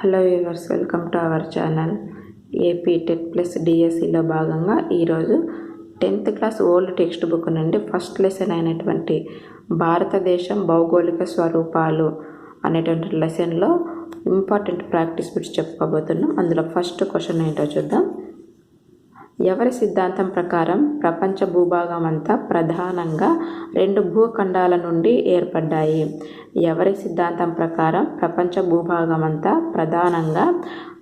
Hello viewers, welcome to our channel. AP TET plus డిఎస్సిలో భాగంగా ఈరోజు 10th class old text book నుండి first lesson అయినటువంటి భారతదేశం భౌగోళిక స్వరూపాలు అనేటువంటి లెసన్లో ఇంపార్టెంట్ ప్రాక్టీస్ బిట్స్ చెప్పుకోబోతున్నాం. అందులో ఫస్ట్ క్వశ్చన్ ఏంటో చూద్దాం. ఎవరి సిద్ధాంతం ప్రకారం ప్రపంచ భూభాగం అంతా ప్రధానంగా 2 భూఖండాల నుండి ఏర్పడ్డాయి? ఎవరి సిద్ధాంతం ప్రకారం ప్రపంచ భూభాగం అంతా ప్రధానంగా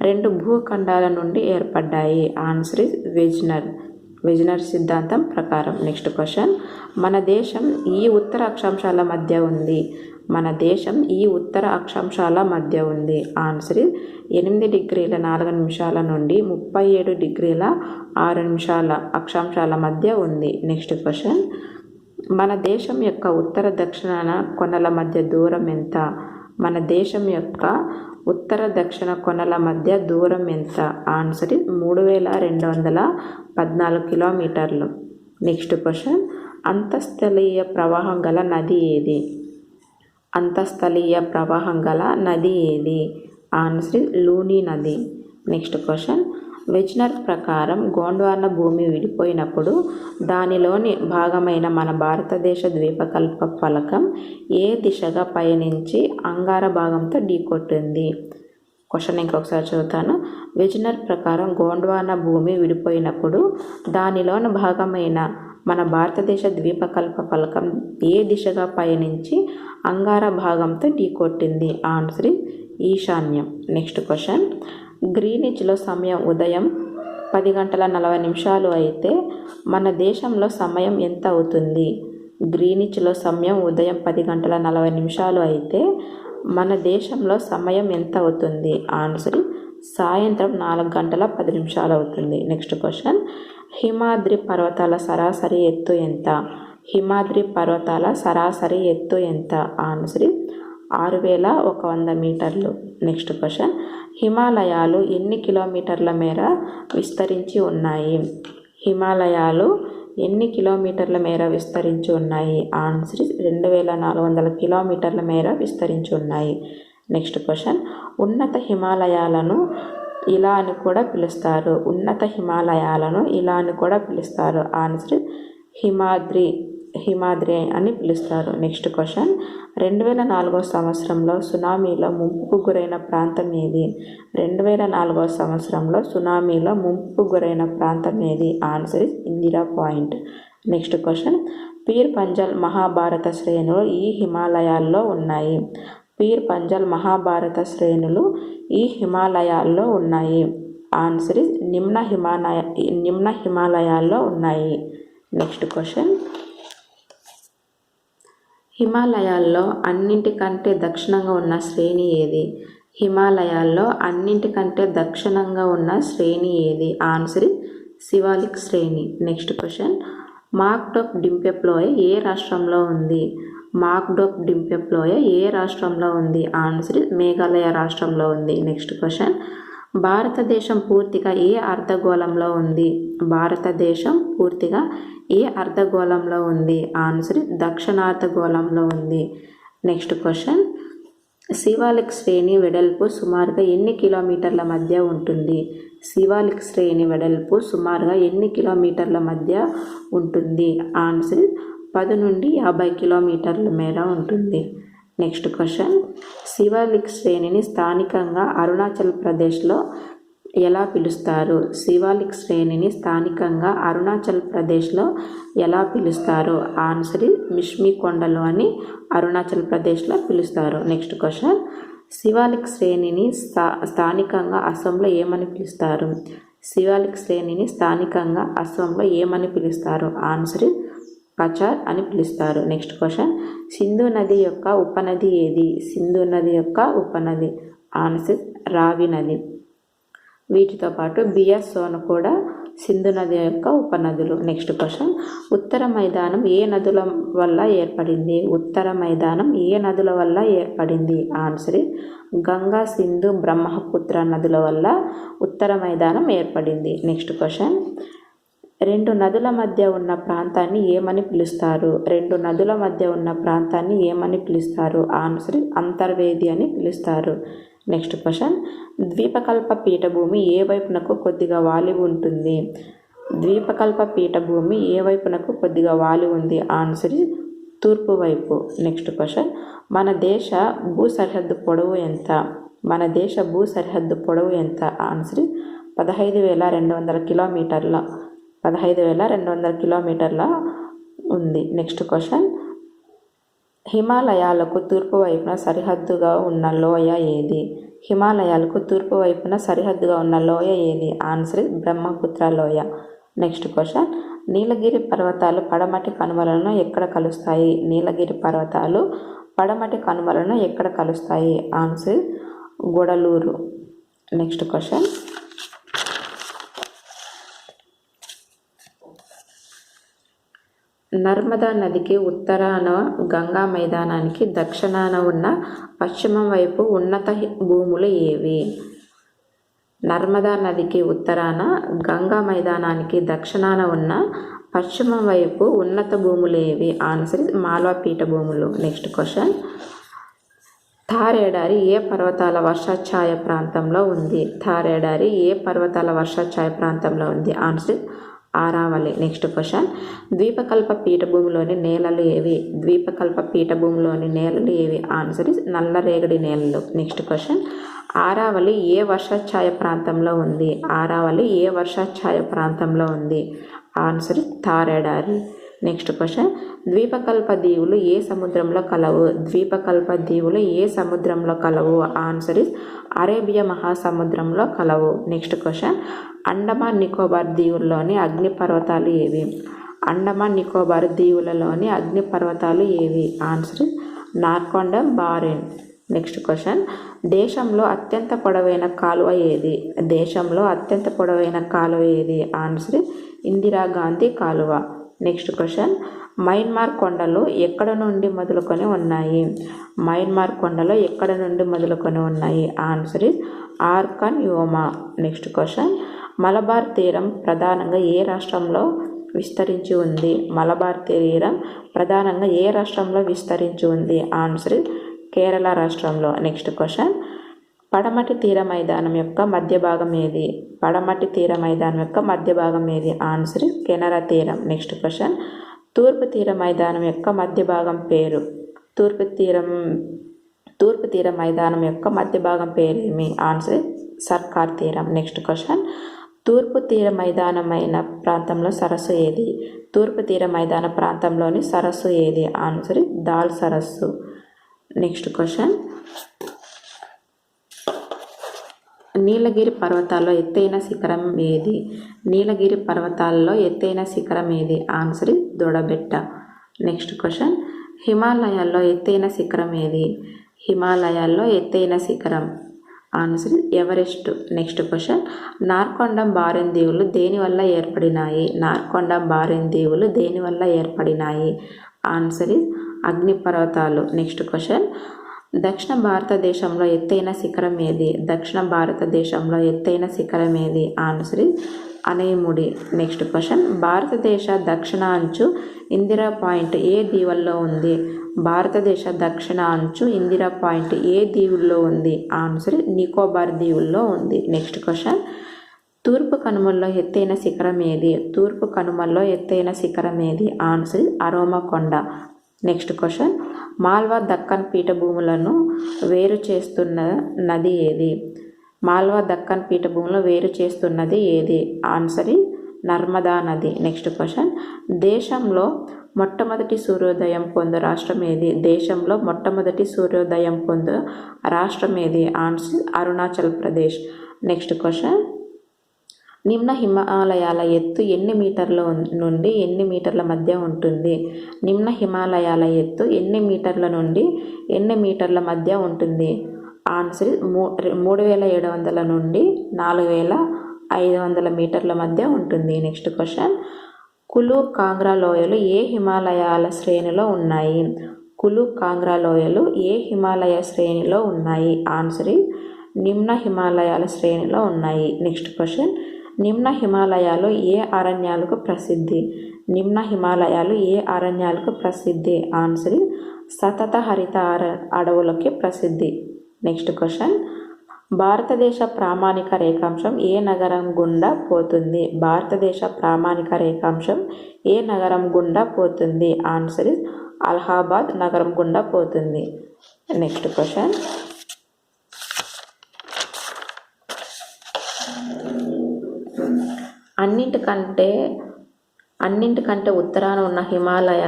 2 భూఖండాల నుండి ఏర్పడ్డాయి? ఆన్సర్ ఇస్ వెజ్నర్ సిద్ధాంతం ప్రకారం. నెక్స్ట్ క్వశ్చన్, మన దేశం ఈ ఉత్తర అక్షాంశాల మధ్య ఉంది. మన దేశం ఈ ఉత్తర అక్షాంశాల మధ్య ఉంది. ఆన్సర్ 8 డిగ్రీల 4 నిమిషాల నుండి 37 డిగ్రీల 6 నిమిషాల అక్షాంశాల మధ్య ఉంది. నెక్స్ట్ క్వశ్చన్, మన దేశం యొక్క ఉత్తర దక్షిణ కొనల మధ్య దూరం ఎంత? మన దేశం యొక్క ఉత్తర దక్షిణ కొనల మధ్య దూరం ఎంత? ఆన్సర్ 3214 కిలోమీటర్లు. నెక్స్ట్ క్వశ్చన్, అంతఃస్థలీయ ప్రవాహం గల నది ఏది? అంతఃస్థలీయ ప్రవాహం గల నది ఏది? ఆన్సర్ లూని నది. నెక్స్ట్ క్వశ్చన్, వెజ్నర్ ప్రకారం గోండ్వానా భూమి విడిపోయినప్పుడు దానిలోని భాగమైన మన భారతదేశ ద్వీపకల్ప ఫలకం ఏ దిశగా పయనించి అంగార భాగంతో ఢీకొట్టింది? క్వశ్చన్ ఇంకొకసారి చదువుతాను. వెజ్నర్ ప్రకారం గోండ్వానా భూమి విడిపోయినప్పుడు దానిలోని భాగమైన మన భారతదేశ ద్వీపకల్ప ఫలకం ఏ దిశగా పయనించి అంగార భాగంతో ఢీకొట్టింది? ఆన్సర్ ఈశాన్యం. నెక్స్ట్ క్వశ్చన్, గ్రీనిచ్లో సమయం ఉదయం 10:40 అయితే మన దేశంలో సమయం ఎంత అవుతుంది? గ్రీనిచ్లో సమయం ఉదయం 10:40 అయితే మన దేశంలో సమయం ఎంత అవుతుంది? ఆన్సర్ సాయంత్రం 4:10 అవుతుంది. నెక్స్ట్ క్వశ్చన్, హిమాద్రి పర్వతాల సరాసరి ఎత్తు ఎంత? హిమాద్రి పర్వతాల సరాసరి ఎత్తు ఎంత? ఆన్సర్ 6100 మీటర్లు. నెక్స్ట్ క్వశ్చన్, హిమాలయాలు ఎన్ని కిలోమీటర్ల మేర విస్తరించి ఉన్నాయి? హిమాలయాలు ఎన్ని కిలోమీటర్ల మేర విస్తరించి ఉన్నాయి? ఆన్సర్ 2400 కిలోమీటర్ల మేర విస్తరించి ఉన్నాయి. నెక్స్ట్ క్వశ్చన్, ఉన్నత హిమాలయాలను ఇలా అని కూడా పిలుస్తారు. ఉన్నత హిమాలయాలను ఇలా అని కూడా పిలుస్తారు. ఆన్సర్ హిమాద్రి అని పిలుస్తారు. నెక్స్ట్ క్వశ్చన్, 2004 సంవత్సరంలో సునామీలో ముంపుకు గురైన ప్రాంతం ఏది? 2004 సంవత్సరంలో సునామీలో ముంపుకు గురైన ప్రాంతం ఏది? Answer Indira point. Next question, peer Panjal Mahabharata శ్రేణులు ఈ హిమాలయాల్లో ఉన్నాయి. పీర్ పంజల్ మహాభారత శ్రేణులు ఈ హిమాలయాల్లో ఉన్నాయి. ఆన్సర్ నిమ్న హిమాలయాల్లో ఉన్నాయి. నెక్స్ట్ క్వశ్చన్, హిమాలయాల్లో అన్నింటికంటే దక్షిణంగా ఉన్న శ్రేణి ఏది? హిమాలయాల్లో అన్నింటికంటే దక్షిణంగా ఉన్న శ్రేణి ఏది? ఆన్సర్ శివాలిక్ శ్రేణి. నెక్స్ట్ క్వశ్చన్, మాక్డోక్ డింపెప్లోయ ఏ రాష్ట్రంలో ఉంది? మాక్డోక్ డింపెప్లోయ ఏ రాష్ట్రంలో ఉంది? ఆన్సర్ మేఘాలయ రాష్ట్రంలో ఉంది. నెక్స్ట్ క్వశ్చన్, భారతదేశం పూర్తిగా ఏ అర్ధగోళంలో ఉంది? భారతదేశం పూర్తిగా ఏ అర్ధగోళంలో ఉంది? ఆన్సర్ దక్షిణార్ధగోళంలో ఉంది. నెక్స్ట్ క్వశ్చన్, శివాలిక్ శ్రేణి వెడల్పు సుమారుగా ఎన్ని కిలోమీటర్ల మధ్య ఉంటుంది? శివాలిక్ శ్రేణి వెడల్పు సుమారుగా ఎన్ని కిలోమీటర్ల మధ్య ఉంటుంది? ఆన్సర్ 10 నుండి 50 కిలోమీటర్ల మేర ఉంటుంది. నెక్స్ట్ క్వశ్చన్, శివాలిక్ శ్రేణిని స్థానికంగా అరుణాచల్ ప్రదేశ్లో ఎలా పిలుస్తారు? శివాలిక్ శ్రేణిని స్థానికంగా అరుణాచల్ ప్రదేశ్లో ఎలా పిలుస్తారు? ఆన్సర్ మిష్మి కొండలు అని అరుణాచల్ ప్రదేశ్లో పిలుస్తారు. నెక్స్ట్ క్వశ్చన్, శివాలిక్ శ్రేణిని స్థానికంగా అస్సాంలో ఏమని పిలుస్తారు? శివాలిక్ శ్రేణిని స్థానికంగా అస్సాంలో ఏమని పిలుస్తారు? ఆన్సర్ కచార్ అని పిలుస్తారు. నెక్స్ట్ క్వశ్చన్, సింధు నది యొక్క ఉపనది ఏది? సింధు నది యొక్క ఉపనది ఆన్సర్ రావి నది. వీటితో పాటు బియాస్ సోన్ కూడా సింధు నది యొక్క ఉపనదులు. నెక్స్ట్ క్వశ్చన్, ఉత్తర మైదానం ఏ నదుల వల్ల ఏర్పడింది? ఉత్తర మైదానం ఏ నదుల వల్ల ఏర్పడింది? ఆన్సర్ గంగా, సింధు, బ్రహ్మపుత్ర నదుల వల్ల ఉత్తర మైదానం ఏర్పడింది. నెక్స్ట్ క్వశ్చన్, 2 నదుల మధ్య ఉన్న ప్రాంతాన్ని ఏమని పిలుస్తారు? 2 నదుల మధ్య ఉన్న ప్రాంతాన్ని ఏమని పిలుస్తారు? ఆన్సర్ అంతర్వేది అని పిలుస్తారు. నెక్స్ట్ క్వశ్చన్, ద్వీపకల్ప పీఠభూమి ఏ వైపునకు కొద్దిగా వాలి ఉంటుంది? ద్వీపకల్ప పీఠభూమి ఏ వైపునకు కొద్దిగా వాలి ఉంది? ఆన్సర్ తూర్పు వైపు. నెక్స్ట్ క్వశ్చన్, మన దేశ భూ సరిహద్దు పొడవు ఎంత? మన దేశ భూ సరిహద్దు పొడవు ఎంత? ఆన్సర్ 15,200 కిలోమీటర్ల 15,200 కిలోమీటర్ల ఉంది. నెక్స్ట్ క్వశ్చన్, హిమాలయాలకు తూర్పు వైపున సరిహద్దుగా ఉన్న లోయ ఏది? హిమాలయాలకు తూర్పు వైపున సరిహద్దుగా ఉన్న లోయ ఏది? ఆన్సర్ బ్రహ్మపుత్ర లోయ. నెక్స్ట్ క్వశ్చన్, నీలగిరి పర్వతాలు పడమటి కనుమలను ఎక్కడ కలుస్తాయి? నీలగిరి పర్వతాలు పడమటి కనుమలను ఎక్కడ కలుస్తాయి? ఆన్సర్ గొడలూరు. నెక్స్ట్ క్వశ్చన్, నర్మదా నదికి ఉత్తరాన గంగా మైదానానికి దక్షిణాన ఉన్న పశ్చిమం వైపు ఉన్నత భూములు ఏవి? నర్మదా నదికి ఉత్తరాన గంగా మైదానానికి దక్షిణాన ఉన్న పశ్చిమం వైపు ఉన్నత భూములు ఏవి? ఆన్సర్ మాల్వా పీఠభూములు. నెక్స్ట్ క్వశ్చన్, థార్ ఎడారి ఏ పర్వతాల వర్షాఛాయ ప్రాంతంలో ఉంది? థార్ ఎడారి ఏ పర్వతాల వర్షాఛాయ ప్రాంతంలో ఉంది? ఆన్సర్ ఆరావళి. నెక్స్ట్ క్వశ్చన్, ద్వీపకల్ప పీఠభూమిలోని నేలలు ఏవి? ద్వీపకల్ప పీఠభూమిలోని నేలలు ఏవి? ఆన్సర్ నల్లరేగడి నేలలు. నెక్స్ట్ క్వశ్చన్, ఆరావళి ఏ వర్షాఛాయ ప్రాంతంలో ఉంది? ఆరావళి ఏ వర్షాఛాయ ప్రాంతంలో ఉంది? ఆన్సర్ థార్ ఎడారి. నెక్స్ట్ క్వశ్చన్, ద్వీపకల్ప దీవులు ఏ సముద్రంలో కలవు? ద్వీపకల్ప దీవులు ఏ సముద్రంలో కలవు? ఆన్సర్ అరేబియా మహాసముద్రంలో కలవు. నెక్స్ట్ క్వశ్చన్, అండమాన్ నికోబార్ దీవుల్లోని అగ్నిపర్వతాలు ఏవి? అండమాన్ నికోబార్ దీవులలోని అగ్నిపర్వతాలు ఏవి? Answer Narcondam Barren. Next question, దేశంలో అత్యంత పొడవైన కాలువ ఏది? దేశంలో అత్యంత పొడవైన కాలువ ఏది? ఆన్సర్ ఇందిరాగాంధీ కాలువ. నెక్స్ట్ క్వశ్చన్, మయన్మార్ కొండలు ఎక్కడ నుండి మొదలుకొని ఉన్నాయి? మయన్మార్ కొండలు ఎక్కడ నుండి మొదలుకొని ఉన్నాయి? Answer arcane యోమా. Next question, Malabar తీరం ప్రధానంగా ఏ రాష్ట్రంలో విస్తరించి ఉంది? మలబార్ తీరం ప్రధానంగా ఏ రాష్ట్రంలో విస్తరించి ఉంది? ఆన్సర్ కేరళ రాష్ట్రంలో. నెక్స్ట్ క్వశ్చన్, పడమటి తీర మైదానం యొక్క మధ్య భాగం ఏది? పడమటి తీర మైదానం యొక్క మధ్య భాగం ఏది? ఆన్సర్ కెనరా తీరం. నెక్స్ట్ క్వశ్చన్, తూర్పు తీర మైదానం యొక్క మధ్య భాగం పేరు? తూర్పు తీర మైదానం యొక్క మధ్య భాగం పేరు ఏమి? ఆన్సర్ సర్కార్ తీరం. నెక్స్ట్ క్వశ్చన్, తూర్పు తీర మైదానమైన ప్రాంతంలో సరస్సు ఏది? తూర్పు తీర మైదాన ప్రాంతంలోని సరస్సు ఏది? ఆన్సర్ దాల్ సరస్సు. నెక్స్ట్ క్వశ్చన్, నీలగిరి పర్వతాల్లో ఎత్తైన శిఖరం ఏది? నీలగిరి పర్వతాల్లో ఎత్తైన శిఖరం ఏది? ఆన్సర్ దొడబెట్ట. నెక్స్ట్ క్వశ్చన్, హిమాలయాల్లో ఎత్తైన శిఖరం ఏది? హిమాలయాల్లో ఎత్తైన శిఖరం answer Everest. Next question, Narcondam Barren దీవులు దేనివల్ల ఏర్పడినాయి? నార్కొండం బారెన్ దీవులు దేనివల్ల ఏర్పడినాయి? ఆన్సర్ అగ్నిపర్వతాలు. నెక్స్ట్ క్వశ్చన్, దక్షిణ భారతదేశంలో ఎత్తైన శిఖరం ఏది? దక్షిణ భారతదేశంలో ఎత్తైన శిఖరం ఏది? ఆన్సర్ అనేముడి. నెక్స్ట్ క్వశ్చన్, భారతదేశ దక్షిణ అంచు ఇందిరా పాయింట్ ఏ దీవుల్లో ఉంది? భారతదేశ దక్షిణ అంచు ఇందిరా పాయింట్ ఏ దీవుల్లో ఉంది? ఆన్సర్ నికోబార్ దీవుల్లో ఉంది. నెక్స్ట్ క్వశ్చన్, తూర్పు కనుమల్లో ఎత్తైన శిఖరం ఏది? తూర్పు కనుమల్లో ఎత్తైన శిఖరం ఏది? ఆన్సర్ అరోమా కొండ. నెక్స్ట్ క్వశ్చన్, మాల్వా దక్కన్ పీఠభూములను వేరు చేస్తున్న నది ఏది? మాల్వా దక్కన్ పీఠభూములను వేరు చేస్తున్నది ఏది? ఆన్సర్ నర్మదా నది. నెక్స్ట్ క్వశ్చన్, దేశంలో మొట్టమొదటి సూర్యోదయం పొందు రాష్ట్రం ఏది? దేశంలో మొట్టమొదటి సూర్యోదయం పొందు రాష్ట్రం ఏది? Answer Arunachal Pradesh. Next question, నిమ్న హిమాలయాల ఎత్తు ఎన్ని మీటర్ల నుండి ఎన్ని మీటర్ల మధ్య ఉంటుంది? నిమ్న హిమాలయాల ఎత్తు ఎన్ని మీటర్ల నుండి ఎన్ని మీటర్ల మధ్య ఉంటుంది? ఆన్సర్ 3,700 నుండి 4,500 మీటర్ల మధ్య ఉంటుంది. నెక్స్ట్ క్వశ్చన్, కులు కాంగ్రా లోయలు ఏ హిమాలయాల శ్రేణిలో ఉన్నాయి? కులు కాంగ్రా లోయలు ఏ హిమాలయ శ్రేణిలో ఉన్నాయి? ఆన్సర్ నిమ్న హిమాలయాల శ్రేణిలో ఉన్నాయి. నెక్స్ట్ క్వశ్చన్, నిమ్న హిమాలయాలు ఏ అరణ్యాలకు ప్రసిద్ధి? నిమ్న హిమాలయాలు ఏ అరణ్యాలకు ప్రసిద్ధి? ఆన్సర్ సతత హరిత అడవులకి ప్రసిద్ధి. నెక్స్ట్ క్వశ్చన్, భారతదేశ ప్రామాణిక రేఖాంశం ఏ నగరం గుండా పోతుంది? భారతదేశ ప్రామాణిక రేఖాంశం ఏ నగరం గుండా పోతుంది? ఆన్సర్ ఇస్ అలహాబాద్ నగరం గుండా పోతుంది. Next question. అన్నింటికంటే ఉత్తరాన ఉన్న హిమాలయ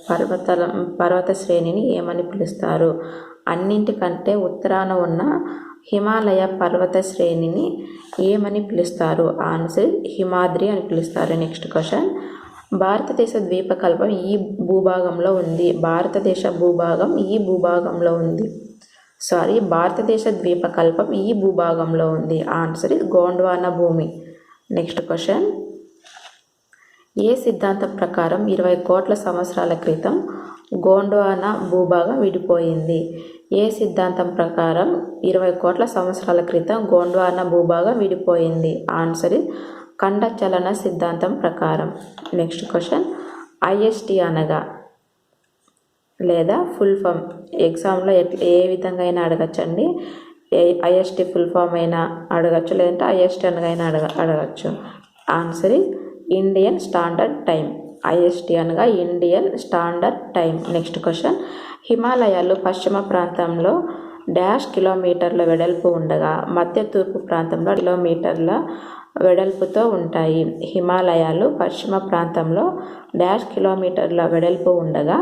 పర్వత శ్రేణిని ఏమని పిలుస్తారు? అన్నింటికంటే ఉత్తరాన ఉన్న హిమాలయ పర్వత శ్రేణిని ఏమని పిలుస్తారు? ఆన్సర్ హిమాద్రి అని పిలుస్తారు. Next question. భారతదేశ ద్వీపకల్పం ఈ భూభాగంలో ఉంది. భారతదేశ ద్వీపకల్పం ఈ భూభాగంలో ఉంది. ఆన్సర్ ఇస్ గోండ్వానా భూమి. Next question. ఏ సిద్ధాంతం ప్రకారం 20 కోట్ల సంవత్సరాల క్రితం గోండ్వానా భూభాగం విడిపోయింది? ఏ సిద్ధాంతం ప్రకారం 20 కోట్ల సంవత్సరాల క్రితం గోండ్వానా భూభాగం విడిపోయింది? ఆన్సర్ ఇస్ ఖండ చలన సిద్ధాంతం ప్రకారం. Next question. ఐఎస్టి అనగా లేదా ఫుల్ ఫామ్ ఎగ్జామ్లో ఏ విధంగా అయినా అడగచ్చండి. ఐఎస్టి ఫుల్ ఫామ్ అయినా అడగచ్చు, లేదంటే ఐఎస్టి అనగా అడగచ్చు. Answer is Indian standard time. IST అనగా Indian standard time. Next question. హిమాలయాలు పశ్చిమ ప్రాంతంలో డాష్ కిలోమీటర్ల వెడల్పు ఉండగా మధ్య తూర్పు ప్రాంతంలో కిలోమీటర్ల వెడల్పుతో ఉంటాయి. హిమాలయాలు పశ్చిమ ప్రాంతంలో డాష్ కిలోమీటర్ల వెడల్పు ఉండగా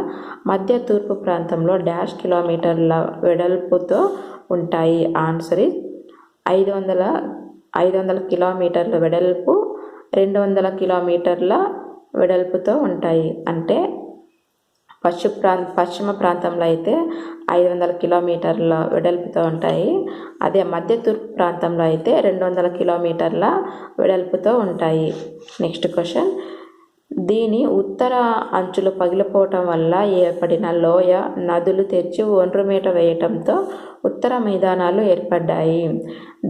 మధ్య తూర్పు ప్రాంతంలో డాష్ కిలోమీటర్ల వెడల్పుతో ఉంటాయి. ఆన్సర్ ఇస్ 500 కిలోమీటర్ల వెడల్పు, 200 కిలోమీటర్ల వెడల్పుతో ఉంటాయి. అంటే పశ్చిమ ప్రాంతంలో అయితే 500 కిలోమీటర్ల వెడల్పుతో ఉంటాయి. అదే మధ్య తూర్పు ప్రాంతంలో అయితే 200 కిలోమీటర్ల వెడల్పుతో ఉంటాయి. Next question. దీని ఉత్తర అంచులు పగిలిపోవటం వల్ల ఏర్పడిన లోయ నదులు తెచ్చి ఒండ్రుమేట వేయటంతో ఉత్తర మైదానాలు ఏర్పడ్డాయి.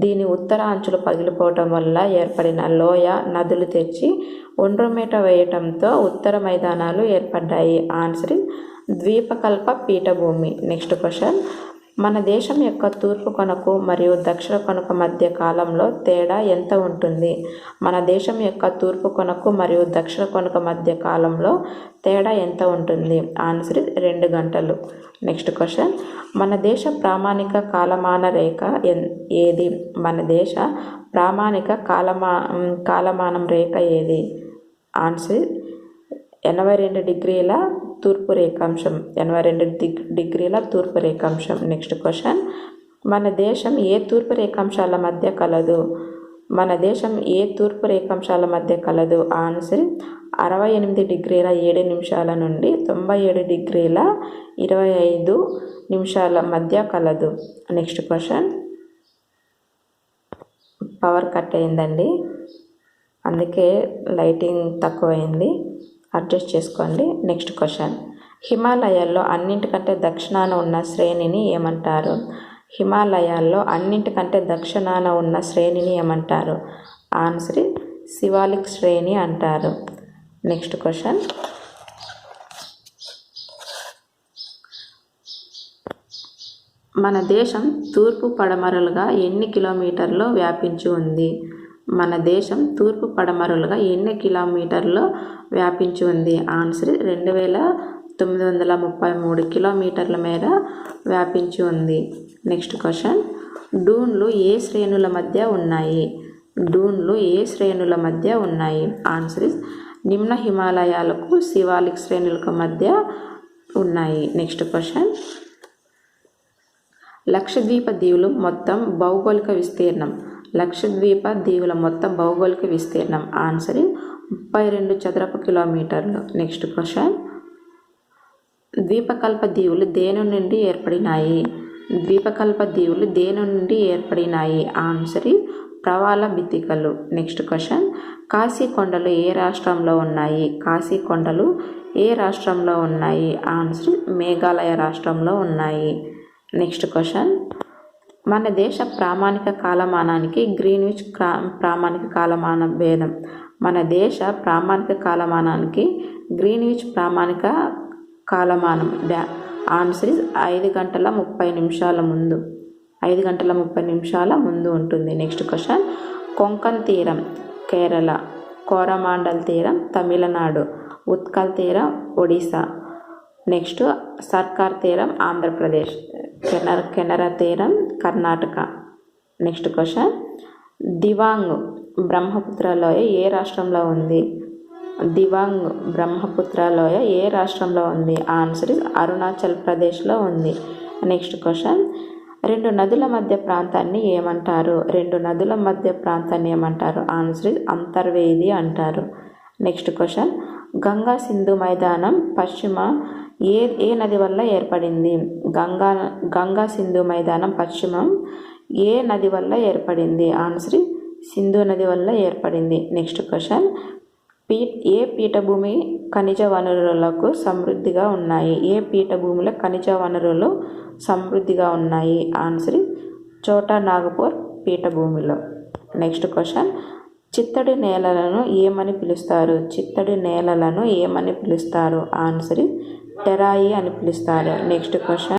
దీని ఉత్తర అంచులు పగిలిపోవటం వల్ల ఏర్పడిన లోయ నదులు తెచ్చి ఒండ్రుమేట వేయటంతో ఉత్తర మైదానాలు ఏర్పడ్డాయి. ఆన్సర్ ద్వీపకల్ప పీఠభూమి. Next question. మన దేశం యొక్క తూర్పు కొనకు మరియు దక్షిణ కొనకు మధ్య కాలంలో తేడా ఎంత ఉంటుంది? మన దేశం యొక్క తూర్పు కొనకు మరియు దక్షిణ కొనకు మధ్య కాలంలో తేడా ఎంత ఉంటుంది? ఆన్సర్ 2 గంటలు. Next question. మన దేశ ప్రామాణిక కాలమాన రేఖ ఏది? మన దేశ ప్రామాణిక కాలమానం రేఖ ఏది? ఆన్సర్ 82 డిగ్రీల తూర్పు రేఖాంశం. 82 డిగ్రీల తూర్పు రేఖాంశం. Next question. మన దేశం ఏ తూర్పు రేఖాంశాల మధ్య కలదు? మన దేశం ఏ తూర్పు రేఖాంశాల మధ్య కలదు? ఆన్సర్ 68 డిగ్రీల 7 నిమిషాల నుండి 97 డిగ్రీల 25 నిమిషాల మధ్య కలదు. Next question. పవర్ కట్ అయిందండి, అందుకే లైటింగ్ తక్కువైంది, అడ్జస్ట్ చేసుకోండి. Next question. హిమాలయాల్లో అన్నింటికంటే దక్షిణాన ఉన్న శ్రేణిని ఏమంటారు? హిమాలయాల్లో అన్నింటికంటే దక్షిణాన ఉన్న శ్రేణిని ఏమంటారు? ఆన్సర్ శివాలిక్ శ్రేణి అంటారు. Next question. మన దేశం తూర్పు పడమరలుగా ఎన్ని కిలోమీటర్లు వ్యాపించి ఉంది? మన దేశం తూర్పు పడమరలుగా ఎన్ని కిలోమీటర్లు వ్యాపించి ఉంది? ఆన్సర్ 2933 కిలోమీటర్ల మేర వ్యాపించి ఉంది. Next question. డూన్లు ఏ శ్రేణుల మధ్య ఉన్నాయి? డూన్లు ఏ శ్రేణుల మధ్య ఉన్నాయి? ఆన్సర్ నిమ్న హిమాలయాలకు శివాలిక్ శ్రేణులకు మధ్య ఉన్నాయి. Next question. లక్షద్వీప దీవులు మొత్తం భౌగోళిక విస్తీర్ణం. లక్షద్వీప దీవుల మొత్తం భౌగోళిక విస్తీర్ణం. ఆన్సర్ 32 చదరపు కిలోమీటర్లు. Next question. ద్వీపకల్ప దీవులు దేని నుండి ఏర్పడినాయి? ద్వీపకల్ప దీవులు దేని నుండి ఏర్పడినాయి? ఆన్సర్ ప్రవాల బితికలు. Next question. కాశీ కొండలు ఏ రాష్ట్రంలో ఉన్నాయి? కాశీ కొండలు ఏ రాష్ట్రంలో ఉన్నాయి? ఆన్సర్ మేఘాలయ రాష్ట్రంలో ఉన్నాయి. Next question. మన దేశ ప్రామాణిక కాలమానానికి గ్రీన్విచ్ ప్రామాణిక కాలమాన భేదం. మన దేశ ప్రామాణిక కాలమానానికి గ్రీన్విచ్ ప్రామాణిక కాలమానం ఆన్సర్ 5 గంటల 30 నిమిషాల ముందు. 5 గంటల 30 నిమిషాల ముందు ఉంటుంది. నెక్స్ట్ క్వశ్చన్, కొంకన్ తీరం కేరళ, కోరమాండల్ తీరం తమిళనాడు, ఉత్కల్ తీరం ఒడిశా, నెక్స్ట్ సర్కార్ తీరం ఆంధ్రప్రదేశ్, కెనరా తీరం కర్ణాటక. నెక్స్ట్ క్వశ్చన్, దివాంగ్ బ్రహ్మపుత్ర లోయ ఏ రాష్ట్రంలో ఉంది? దివాంగ్ బ్రహ్మపుత్ర లోయ ఏ రాష్ట్రంలో ఉంది? ఆన్సర్ ఇస్ అరుణాచల్ ప్రదేశ్లో ఉంది. నెక్స్ట్ క్వశ్చన్, 2 నదుల మధ్య ప్రాంతాన్ని ఏమంటారు? 2 నదుల మధ్య ప్రాంతాన్ని ఏమంటారు? ఆన్సర్ ఇస్ అంతర్వేది అంటారు. నెక్స్ట్ క్వశ్చన్, గంగా సింధు మైదానం పశ్చిమ ఏ నది వల్ల ఏర్పడింది? గంగా సింధు మైదానం పశ్చిమం ఏ నది వల్ల ఏర్పడింది? ఆన్సర్ సింధు నది వల్ల ఏర్పడింది. నెక్స్ట్ క్వశ్చన్, ఏ పీఠభూమి ఖనిజ వనరులకు సమృద్ధిగా ఉన్నాయి? ఏ పీఠభూముల ఖనిజ వనరులు సమృద్ధిగా ఉన్నాయి? ఆన్సర్ చోటా నాగపూర్ పీఠభూమిలో. నెక్స్ట్ క్వశ్చన్, చిత్తడి నేలలను ఏమని పిలుస్తారు? చిత్తడి నేలలను ఏమని పిలుస్తారు? ఆన్సర్ టెరాయి అని పిలుస్తారు. Next question,